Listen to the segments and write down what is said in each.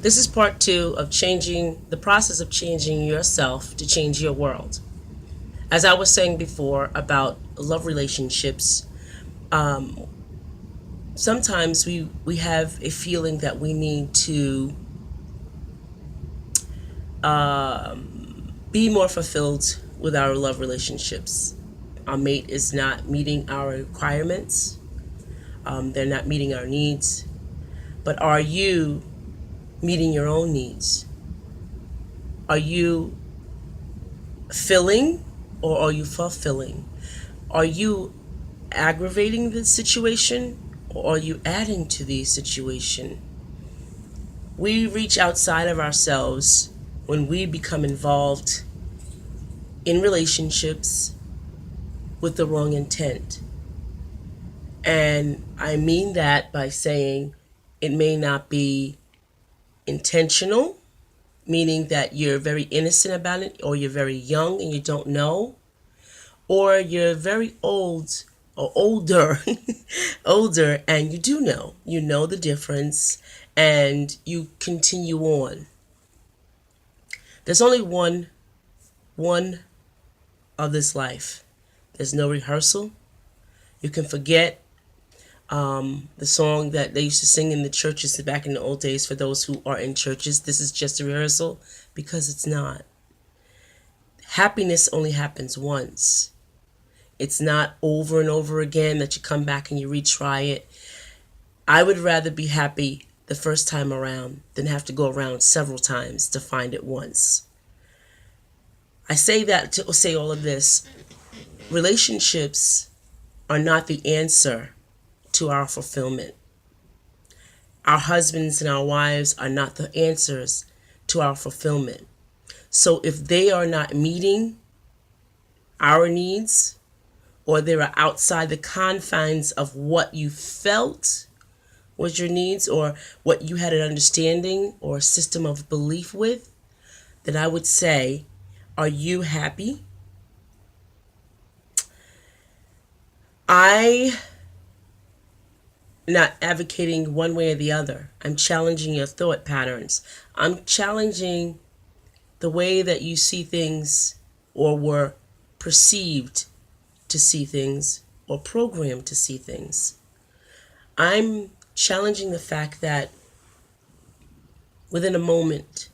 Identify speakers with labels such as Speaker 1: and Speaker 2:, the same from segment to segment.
Speaker 1: This is part two of the process of changing yourself to change your world. As I was saying before about love relationships, sometimes we have a feeling that we need to be more fulfilled with our love relationships. Our mate is not meeting our requirements, they're not meeting our needs. But are you meeting your own needs? Are you filling or are you fulfilling? Are you aggravating the situation or are you adding to the situation? We reach outside of ourselves when we become involved in relationships with the wrong intent. And I mean that by saying it may not be intentional, meaning that you're very innocent about it, or you're very young and you don't know, or you're very old or older, older, and you do know. You know the difference and you continue on. There's only one of this life. There's no rehearsal. You can forget the song that they used to sing in the churches back in the old days for those who are in churches. This is just a rehearsal, because it's not. Happiness only happens once. It's not over and over again that you come back and you retry it. I would rather be happy the first time around than have to go around several times to find it once. I say that to say all of this. Relationships are not the answer to our fulfillment. Our husbands and our wives are not the answers to our fulfillment. So if they are not meeting our needs, or they are outside the confines of what you felt was your needs, or what you had an understanding or a system of belief with, then I would say, are you happy? I'm not advocating one way or the other. I'm challenging your thought patterns. I'm challenging the way that you see things or were perceived to see things or programmed to see things. I'm challenging the fact that within a moment,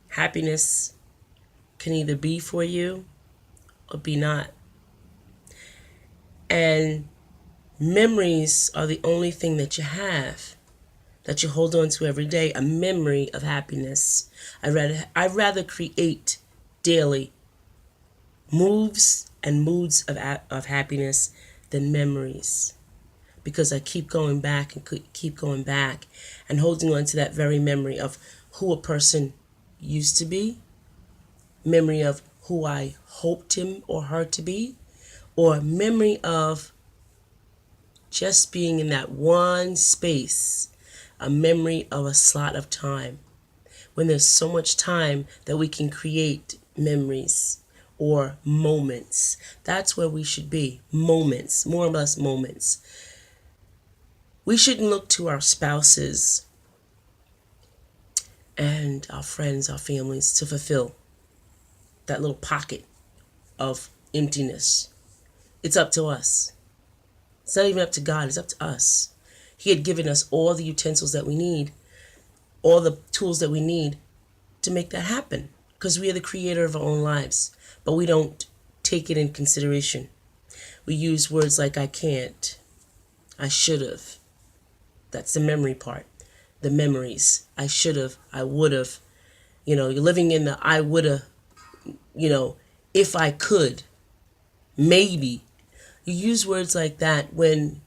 Speaker 1: happiness can either be for you or be not. And memories are the only thing that you have, that you hold on to every day, a memory of happiness. I'd rather create daily moves and moods of happiness than memories, because I keep going back and keep going back and holding on to that very memory of who a person used to be, memory of who I hoped him or her to be, or memory of just being in that one space, a memory of a slot of time. When there's so much time that we can create memories or moments, that's where we should be. Moments, more or less moments. We shouldn't look to our spouses and our friends, our families, to fulfill that little pocket of emptiness. It's up to us. It's not even up to God, it's up to us. He had given us all the utensils that we need, all the tools that we need to make that happen, because we are the creator of our own lives, but we don't take it in consideration. We use words like I can't, I should have. That's the memory part. The memories. I should have, I would have. You're living in the I would have, if I could, maybe. You use words like that when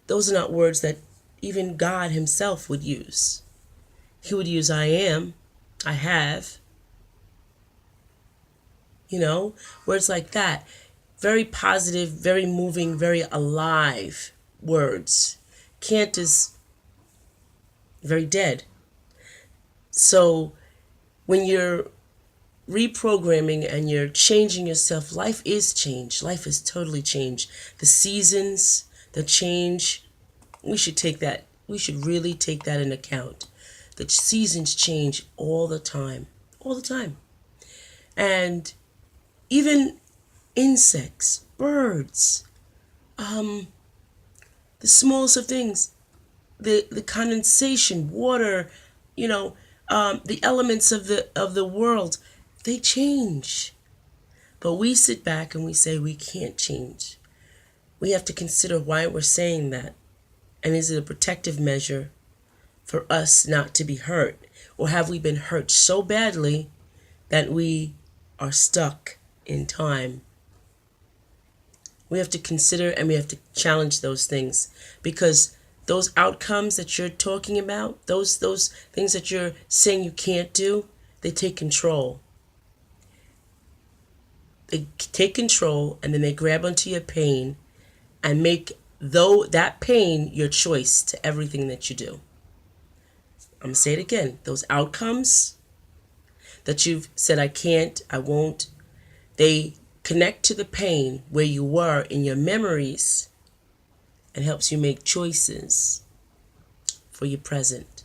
Speaker 1: those are not words that even God himself would use. He would use I am, I have, words like that. Very positive, very moving, very alive words. Can't is very dead. So when you're reprogramming and you're changing yourself, life is change. Life is totally change. The seasons, the change, we should really take that into account. The seasons change all the time. All the time. And even insects, birds, the smallest of things, the condensation, water, you know, the elements of the world, they change. But we sit back and we say we can't change. We have to consider why we're saying that. And is it a protective measure for us not to be hurt? Or have we been hurt so badly that we are stuck in time? We have to consider and we have to challenge those things, because those outcomes that you're talking about, those things that you're saying you can't do, they take control. They take control, and then they grab onto your pain and make that pain your choice to everything that you do. I'm going to say it again. Those outcomes that you've said, I can't, I won't, they connect to the pain where you were in your memories and helps you make choices for your present.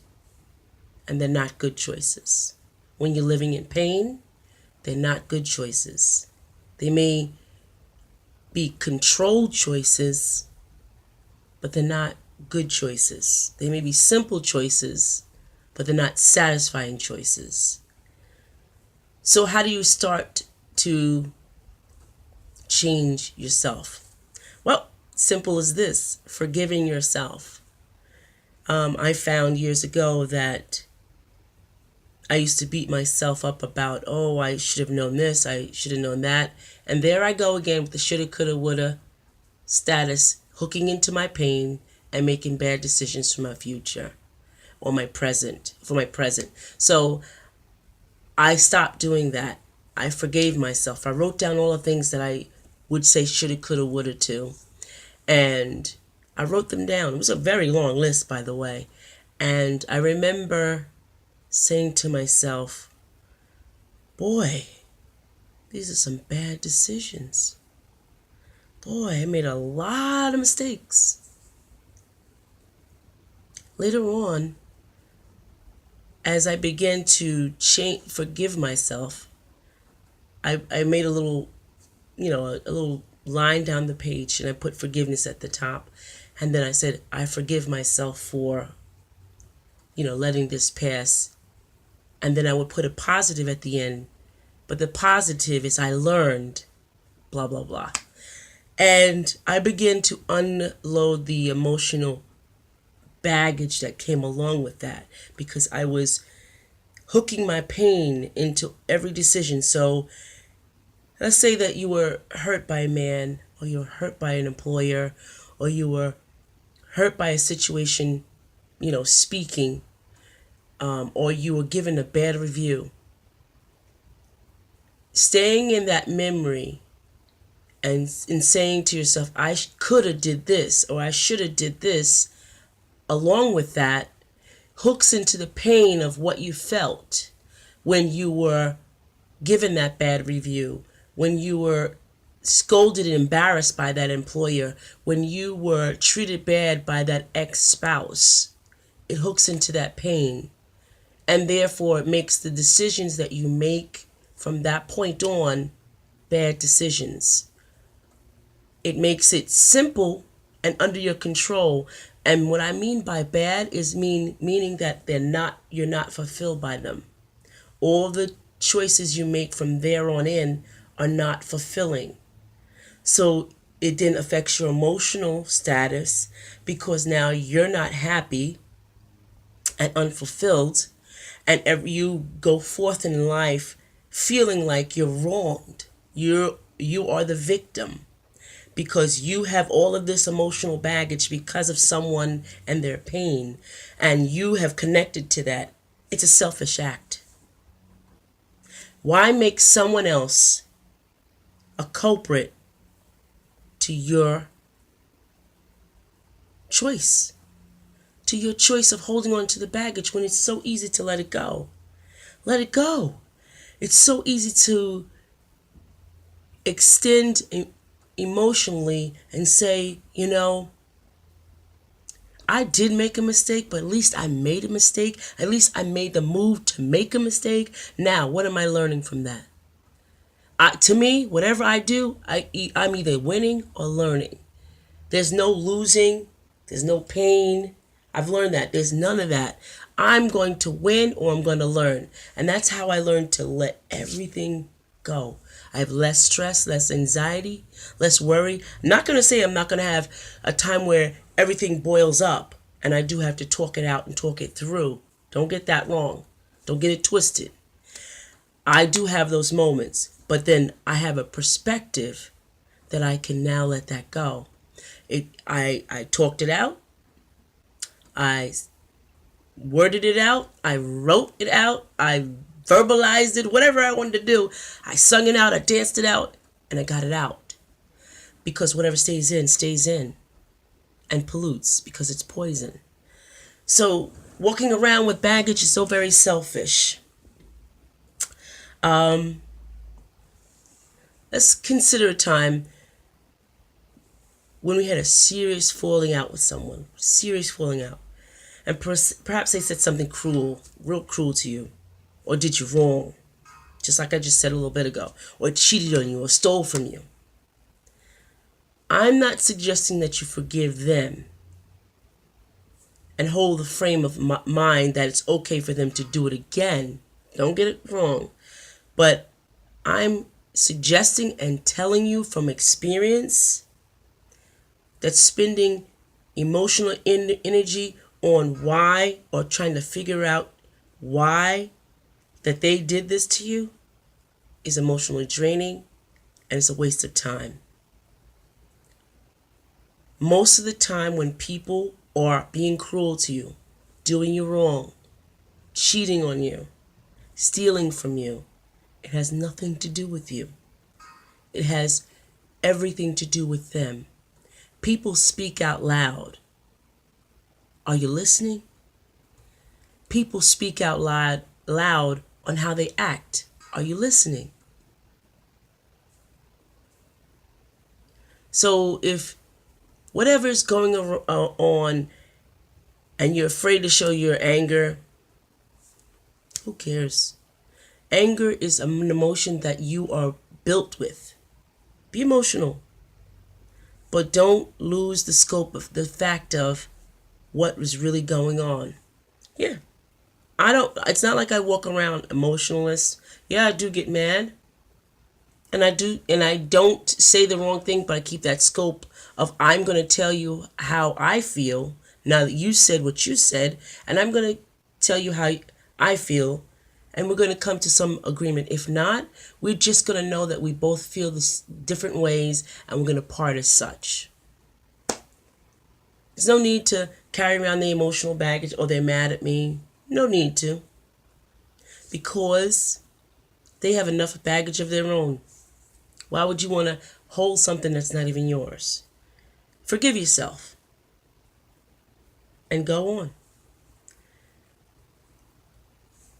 Speaker 1: And they're not good choices. When you're living in pain, they're not good choices. They may be controlled choices, but they're not good choices. They may be simple choices, but they're not satisfying choices. So how do you start to change yourself? Well, simple as this: forgiving yourself. I found years ago that I used to beat myself up about, oh, I should have known this, I should have known that. And there I go again with the shoulda, coulda, woulda status, hooking into my pain and making bad decisions for my future or my present, for my present. So I stopped doing that. I forgave myself. I wrote down all the things that I would say shoulda, coulda, woulda to. And I wrote them down. It was a very long list, by the way. And I remember saying to myself, boy, these are some bad decisions. Boy, I made a lot of mistakes. Later on, as I began to forgive myself, I made a little, a little line down the page, and I put forgiveness at the top. And then I said, I forgive myself for, letting this pass. And then I would put a positive at the end. But the positive is I learned, blah, blah, blah. And I began to unload the emotional baggage that came along with that, because I was hooking my pain into every decision. So let's say that you were hurt by a man, or you were hurt by an employer, or you were hurt by a situation, speaking, or you were given a bad review. Staying in that memory and saying to yourself, I could have did this, or I should have did this, along with that, hooks into the pain of what you felt when you were given that bad review, when you were scolded and embarrassed by that employer, when you were treated bad by that ex-spouse. It hooks into that pain. And therefore, it makes the decisions that you make from that point on bad decisions. It makes it simple and under your control. And what I mean by bad is meaning that you're not fulfilled by them. All the choices you make from there on in are not fulfilling. So it then affects your emotional status, because now you're not happy and unfulfilled, and you go forth in life feeling like you're wronged. You are the victim, because you have all of this emotional baggage because of someone and their pain, and you have connected to that. It's a selfish act. Why make someone else a culprit to your choice? To your choice of holding on to the baggage when it's so easy to let it go. Let it go. It's so easy to extend emotionally and say, I did make a mistake, but at least I made a mistake. At least I made the move to make a mistake. Now, what am I learning from that? To me, whatever I do, I'm either winning or learning. There's no losing. There's no pain. I've learned that. There's none of that. I'm going to win or I'm going to learn. And that's how I learned to let everything go. I have less stress, less anxiety, less worry. I'm not going to say I'm not going to have a time where everything boils up and I do have to talk it out and talk it through. Don't get that wrong. Don't get it twisted. I do have those moments, but then I have a perspective that I can now let that go. I talked it out. I worded it out. I wrote it out. I verbalized it. Whatever I wanted to do, I sung it out. I danced it out, and I got it out. Because whatever stays in, and pollutes because it's poison. So walking around with baggage is so very selfish. Let's consider a time when we had a serious falling out with someone. Serious falling out. And perhaps they said something cruel, real cruel to you, or did you wrong, just like I just said a little bit ago, or cheated on you, or stole from you. I'm not suggesting that you forgive them and hold the frame of mind that it's okay for them to do it again. Don't get it wrong. But I'm suggesting and telling you from experience that spending emotional energy on why, or trying to figure out why that they did this to you, is emotionally draining and it's a waste of time. Most of the time when people are being cruel to you, doing you wrong, cheating on you, stealing from you, it has nothing to do with you. It has everything to do with them. People speak out loud. Are you listening? People speak out loud on how they act. Are you listening? So if whatever is going on and you're afraid to show your anger, who cares? Anger is an emotion that you are built with. Be emotional. But don't lose the scope of the fact of what was really going on. Yeah. It's not like I walk around emotionless. Yeah, I do get mad. And I don't say the wrong thing, but I keep that scope of I'm going to tell you how I feel now that you said what you said, and I'm going to tell you how I feel, and we're going to come to some agreement. If not, we're just going to know that we both feel this different ways, and we're going to part as such. There's no need to carry around the emotional baggage, or they're mad at me. No need to. Because they have enough baggage of their own. Why would you want to hold something that's not even yours? Forgive yourself. And go on.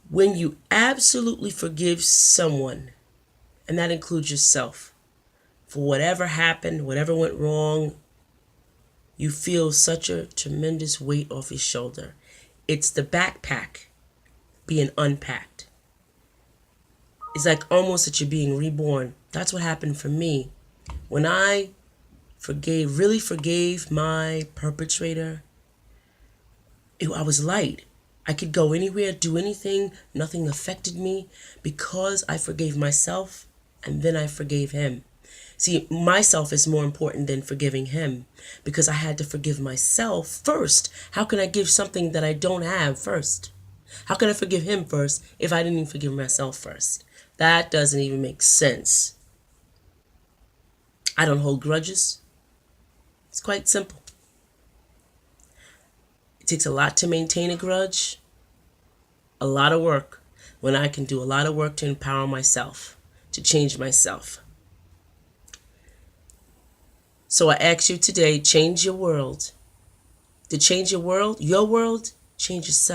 Speaker 1: When you absolutely forgive someone, and that includes yourself, for whatever happened, whatever went wrong, you feel such a tremendous weight off your shoulder. It's the backpack being unpacked. It's like almost that you're being reborn. That's what happened for me. When I really forgave my perpetrator, I was light. I could go anywhere, do anything. Nothing affected me because I forgave myself and then I forgave him. See, myself is more important than forgiving him because I had to forgive myself first. How can I give something that I don't have first? How can I forgive him first if I didn't even forgive myself first? That doesn't even make sense. I don't hold grudges. It's quite simple. It takes a lot to maintain a grudge, a lot of work, when I can do a lot of work to empower myself, to change myself. So I ask you today, change your world. To change your world, change yourself.